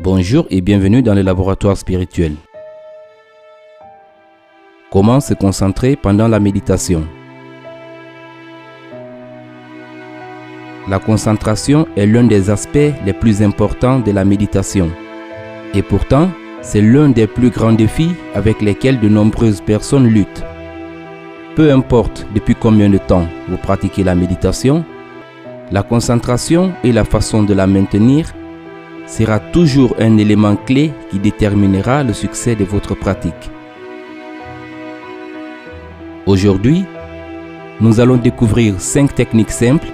Bonjour et bienvenue dans le laboratoire spirituel. Comment se concentrer pendant la méditation? La concentration est l'un des aspects les plus importants de la méditation. Et pourtant, c'est l'un des plus grands défis avec lesquels de nombreuses personnes luttent. Peu importe depuis combien de temps vous pratiquez la méditation, la concentration et la façon de la maintenir sera toujours un élément clé qui déterminera le succès de votre pratique. Aujourd'hui, nous allons découvrir 5 techniques simples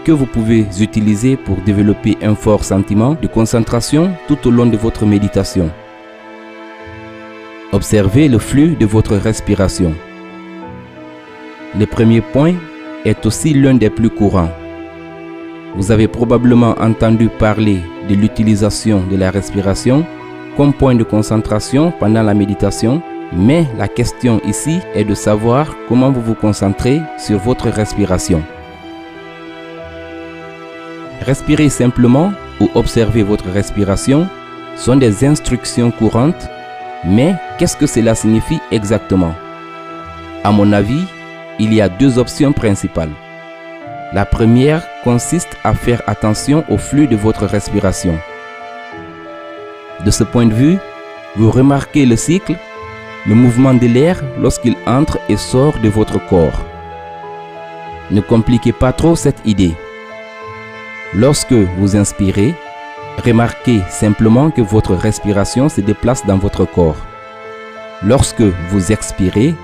que vous pouvez utiliser pour développer un fort sentiment de concentration tout au long de votre méditation. Observez le flux de votre respiration. Le premier point est aussi l'un des plus courants. Vous avez probablement entendu parler de l'utilisation de la respiration comme point de concentration pendant la méditation, mais la question ici est de savoir comment vous vous concentrez sur votre respiration. Respirer simplement ou observer votre respiration sont des instructions courantes, mais qu'est-ce que cela signifie exactement? À mon avis, il y a 2 options principales. La première consiste à faire attention au flux de votre respiration. De ce point de vue, vous remarquez le cycle, le mouvement de l'air lorsqu'il entre et sort de votre corps. Ne compliquez pas trop cette idée. Lorsque vous inspirez, remarquez simplement que votre respiration se déplace dans votre corps. Lorsque vous expirez,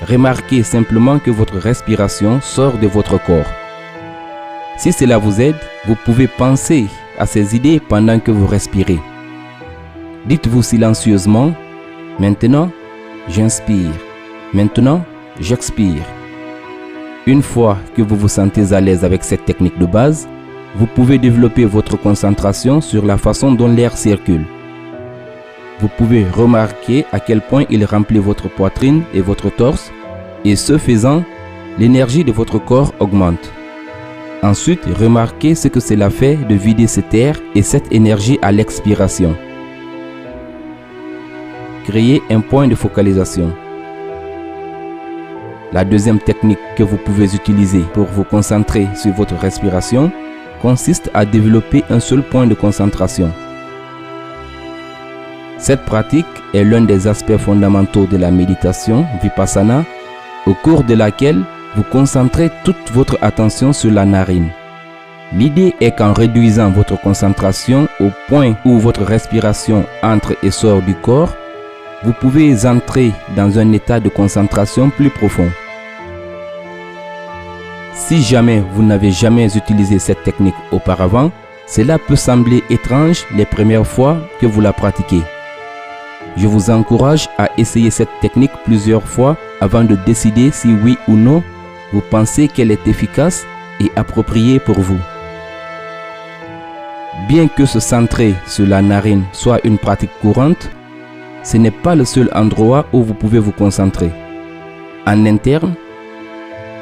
remarquez simplement que votre respiration sort de votre corps. Si cela vous aide, vous pouvez penser à ces idées pendant que vous respirez. Dites-vous silencieusement, maintenant, j'inspire. Maintenant, j'expire. Une fois que vous vous sentez à l'aise avec cette technique de base, vous pouvez développer votre concentration sur la façon dont l'air circule. Vous pouvez remarquer à quel point il remplit votre poitrine et votre torse, et ce faisant, l'énergie de votre corps augmente. Ensuite, remarquez ce que cela fait de vider cet air et cette énergie à l'expiration. Créez un point de focalisation. La deuxième technique que vous pouvez utiliser pour vous concentrer sur votre respiration consiste à développer un seul point de concentration. Cette pratique est l'un des aspects fondamentaux de la méditation Vipassana, au cours de laquelle vous concentrez toute votre attention sur la narine. L'idée est qu'en réduisant votre concentration au point où votre respiration entre et sort du corps, vous pouvez entrer dans un état de concentration plus profond. Si jamais vous n'avez jamais utilisé cette technique auparavant, cela peut sembler étrange les premières fois que vous la pratiquez. Je vous encourage à essayer cette technique plusieurs fois avant de décider si oui ou non vous pensez qu'elle est efficace et appropriée pour vous. Bien que se centrer sur la narine soit une pratique courante, ce n'est pas le seul endroit où vous pouvez vous concentrer. En interne,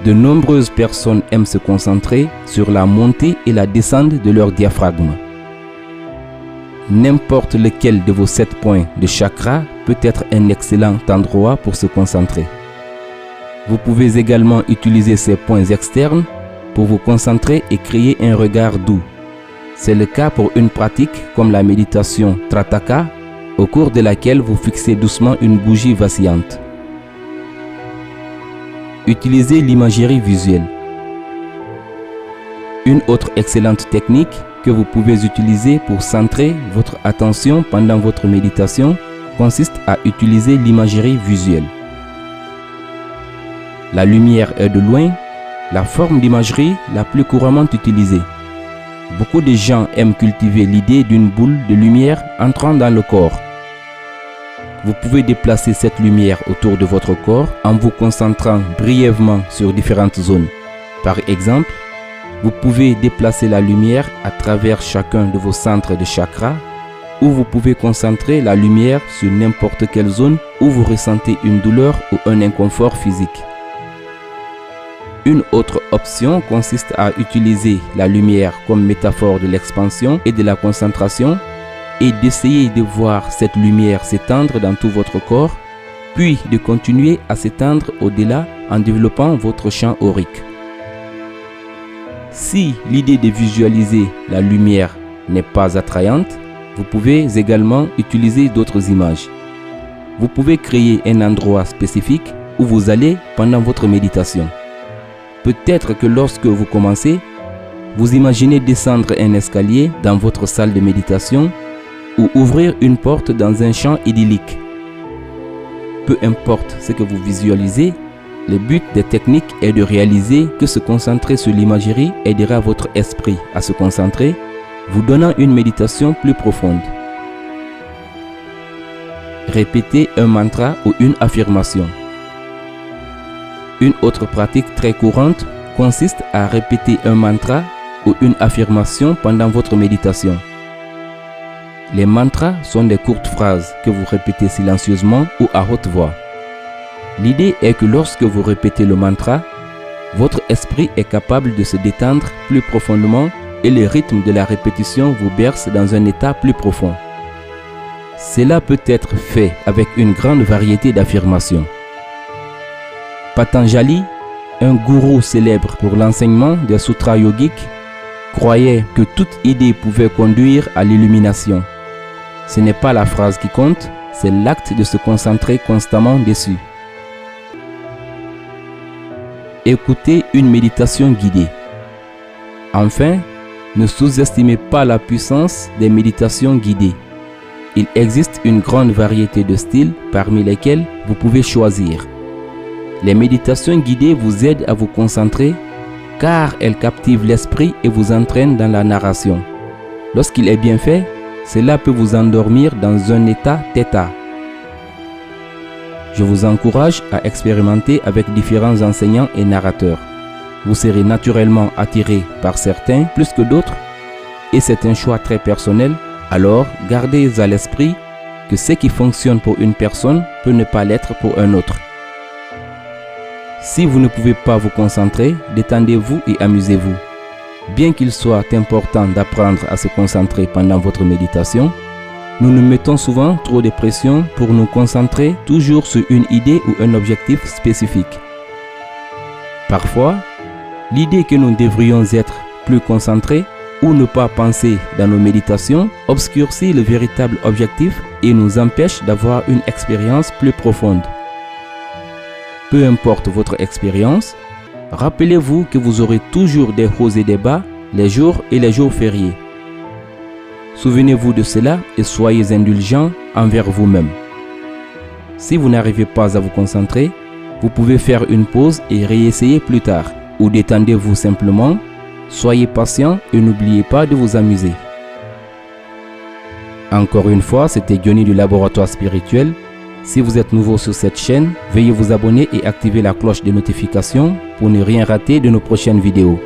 de nombreuses personnes aiment se concentrer sur la montée et la descente de leur diaphragme. N'importe lequel de vos 7 points de chakra peut être un excellent endroit pour se concentrer. Vous pouvez également utiliser ces points externes pour vous concentrer et créer un regard doux. C'est le cas pour une pratique comme la méditation Trataka, au cours de laquelle vous fixez doucement une bougie vacillante. Utilisez l'imagerie visuelle. Une autre excellente technique que vous pouvez utiliser pour centrer votre attention pendant votre méditation consiste à utiliser l'imagerie visuelle. La lumière est de loin la forme d'imagerie la plus couramment utilisée. Beaucoup de gens aiment cultiver l'idée d'une boule de lumière entrant dans le corps. Vous pouvez déplacer cette lumière autour de votre corps en vous concentrant brièvement sur différentes zones. Par exemple, vous pouvez déplacer la lumière à travers chacun de vos centres de chakras, ou vous pouvez concentrer la lumière sur n'importe quelle zone où vous ressentez une douleur ou un inconfort physique. Une autre option consiste à utiliser la lumière comme métaphore de l'expansion et de la concentration est d'essayer de voir cette lumière s'étendre dans tout votre corps, puis de continuer à s'étendre au-delà en développant votre champ aurique. Si l'idée de visualiser la lumière n'est pas attrayante, vous pouvez également utiliser d'autres images. Vous pouvez créer un endroit spécifique où vous allez pendant votre méditation. Peut-être que lorsque vous commencez, vous imaginez descendre un escalier dans votre salle de méditation ou ouvrir une porte dans un champ idyllique. Peu importe ce que vous visualisez, le but des techniques est de réaliser que se concentrer sur l'imagerie aidera votre esprit à se concentrer, vous donnant une méditation plus profonde. Répétez un mantra ou une affirmation. Une autre pratique très courante consiste à répéter un mantra ou une affirmation pendant votre méditation. Les mantras sont des courtes phrases que vous répétez silencieusement ou à haute voix. L'idée est que lorsque vous répétez le mantra, votre esprit est capable de se détendre plus profondément et le rythme de la répétition vous berce dans un état plus profond. Cela peut être fait avec une grande variété d'affirmations. Patanjali, un gourou célèbre pour l'enseignement des sutras yogiques, croyait que toute idée pouvait conduire à l'illumination. Ce n'est pas la phrase qui compte, c'est l'acte de se concentrer constamment dessus. Écoutez une méditation guidée. Enfin, ne sous-estimez pas la puissance des méditations guidées. Il existe une grande variété de styles parmi lesquels vous pouvez choisir. Les méditations guidées vous aident à vous concentrer car elles captivent l'esprit et vous entraînent dans la narration. Lorsqu'il est bien fait, cela peut vous endormir dans un état theta. Je vous encourage à expérimenter avec différents enseignants et narrateurs. Vous serez naturellement attiré par certains plus que d'autres et c'est un choix très personnel. Alors, gardez à l'esprit que ce qui fonctionne pour une personne peut ne pas l'être pour un autre. Si vous ne pouvez pas vous concentrer, détendez-vous et amusez-vous. Bien qu'il soit important d'apprendre à se concentrer pendant votre méditation, nous nous mettons souvent trop de pression pour nous concentrer toujours sur une idée ou un objectif spécifique. Parfois, l'idée que nous devrions être plus concentrés ou ne pas penser dans nos méditations obscurcit le véritable objectif et nous empêche d'avoir une expérience plus profonde. Peu importe votre expérience, rappelez-vous que vous aurez toujours des hauts et des bas, les jours et les jours fériés. Souvenez-vous de cela et soyez indulgents envers vous-même. Si vous n'arrivez pas à vous concentrer, vous pouvez faire une pause et réessayer plus tard, ou détendez-vous simplement. Soyez patient et n'oubliez pas de vous amuser. Encore une fois, c'était Johnny du Laboratoire Spirituel. Si vous êtes nouveau sur cette chaîne, veuillez vous abonner et activer la cloche de notification pour ne rien rater de nos prochaines vidéos.